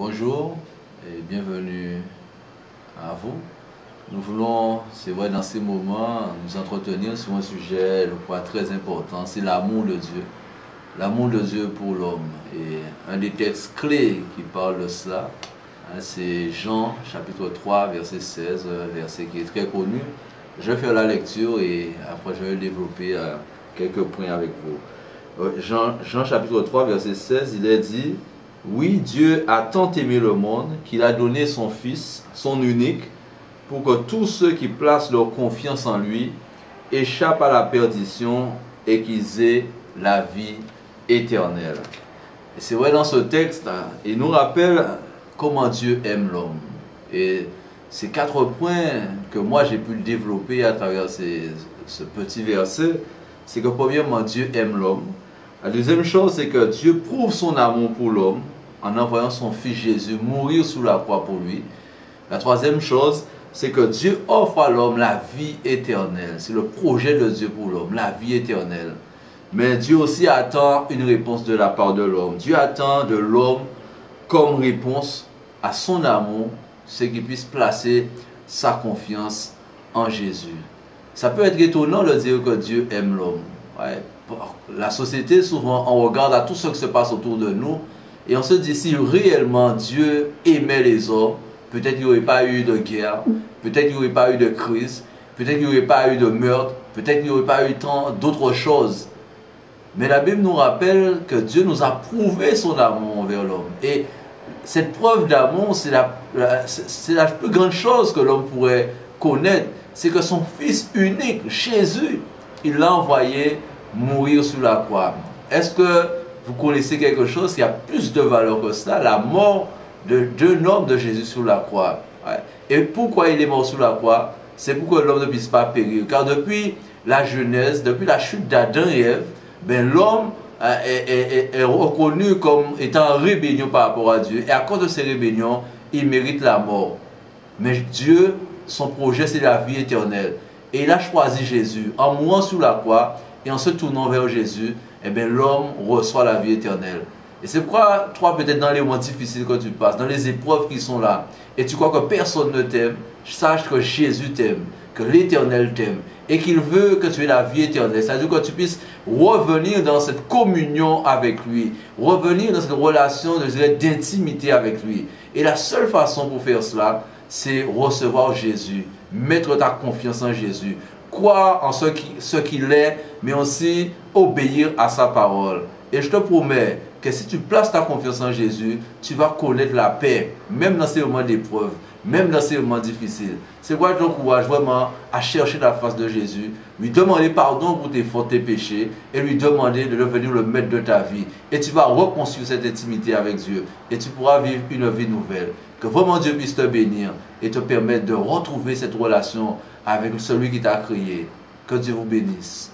Bonjour et bienvenue à vous. Nous voulons, c'est vrai, dans ces moments, nous entretenir sur un sujet, je crois, très important, c'est l'amour de Dieu. L'amour de Dieu pour l'homme. Et un des textes clés qui parle de cela, c'est Jean, chapitre 3, verset 16, verset qui est très connu. Je vais faire la lecture et après je vais développer quelques points avec vous. Jean chapitre 3, verset 16, il est dit: oui, Dieu a tant aimé le monde qu'il a donné son Fils, son unique, pour que tous ceux qui placent leur confiance en lui échappent à la perdition et qu'ils aient la vie éternelle. Et c'est vrai, dans ce texte, il nous rappelle comment Dieu aime l'homme. Et ces 4 points que moi j'ai pu développer à travers ce petit verset, c'est que premièrement, Dieu aime l'homme. La deuxième chose, c'est que Dieu prouve son amour pour l'homme en envoyant son Fils Jésus mourir sous la croix pour lui. La troisième chose, c'est que Dieu offre à l'homme la vie éternelle. C'est le projet de Dieu pour l'homme, la vie éternelle. Mais Dieu aussi attend une réponse de la part de l'homme. Dieu attend de l'homme comme réponse à son amour, c'est qu'il puisse placer sa confiance en Jésus. Ça peut être étonnant de dire que Dieu aime l'homme. Ouais. La société, souvent, on regarde à tout ce qui se passe autour de nous et on se dit, si réellement Dieu aimait les hommes, peut-être qu'il n'y aurait pas eu de guerre, peut-être qu'il n'y aurait pas eu de crise, peut-être qu'il n'y aurait pas eu de meurtre, peut-être qu'il n'y aurait pas eu tant d'autres choses. Mais la Bible nous rappelle que Dieu nous a prouvé son amour envers l'homme. Et cette preuve d'amour, c'est la plus grande chose que l'homme pourrait connaître. C'est que son Fils unique, Jésus, il l'a envoyé mourir sur la croix. Est-ce que vous connaissez quelque chose qui a plus de valeur que ça? La mort d'un homme de Jésus sur la croix. Et pourquoi il est mort sur la croix? C'est pour que l'homme ne puisse pas périr. Car depuis la Genèse, depuis la chute d'Adam et Ève, l'homme est reconnu comme étant en rébellion par rapport à Dieu. Et à cause de ces rébellions, il mérite la mort. Mais Dieu, son projet, c'est la vie éternelle. Et il a choisi Jésus. En mourant sur la croix et en se tournant vers Jésus, l'homme reçoit la vie éternelle. Et c'est pourquoi, toi, peut-être dans les moments difficiles que tu passes, dans les épreuves qui sont là, et tu crois que personne ne t'aime, sache que Jésus t'aime, que l'Éternel t'aime, et qu'il veut que tu aies la vie éternelle. C'est-à-dire que tu puisses revenir dans cette communion avec lui, revenir dans cette relation d'intimité avec lui. Et la seule façon pour faire cela, c'est recevoir Jésus, mettre ta confiance en Jésus, croire en ce qu'il est, mais aussi obéir à sa parole. Et je te promets que si tu places ta confiance en Jésus, tu vas connaître la paix, même dans ces moments d'épreuve, même dans ces moments difficiles. C'est pourquoi je t'encourage vraiment à chercher la face de Jésus, lui demander pardon pour tes fautes, tes péchés, et lui demander de devenir le maître de ta vie. Et tu vas reconstruire cette intimité avec Dieu, et tu pourras vivre une vie nouvelle. Que vraiment Dieu puisse te bénir et te permettre de retrouver cette relation avec celui qui t'a créé. Que Dieu vous bénisse.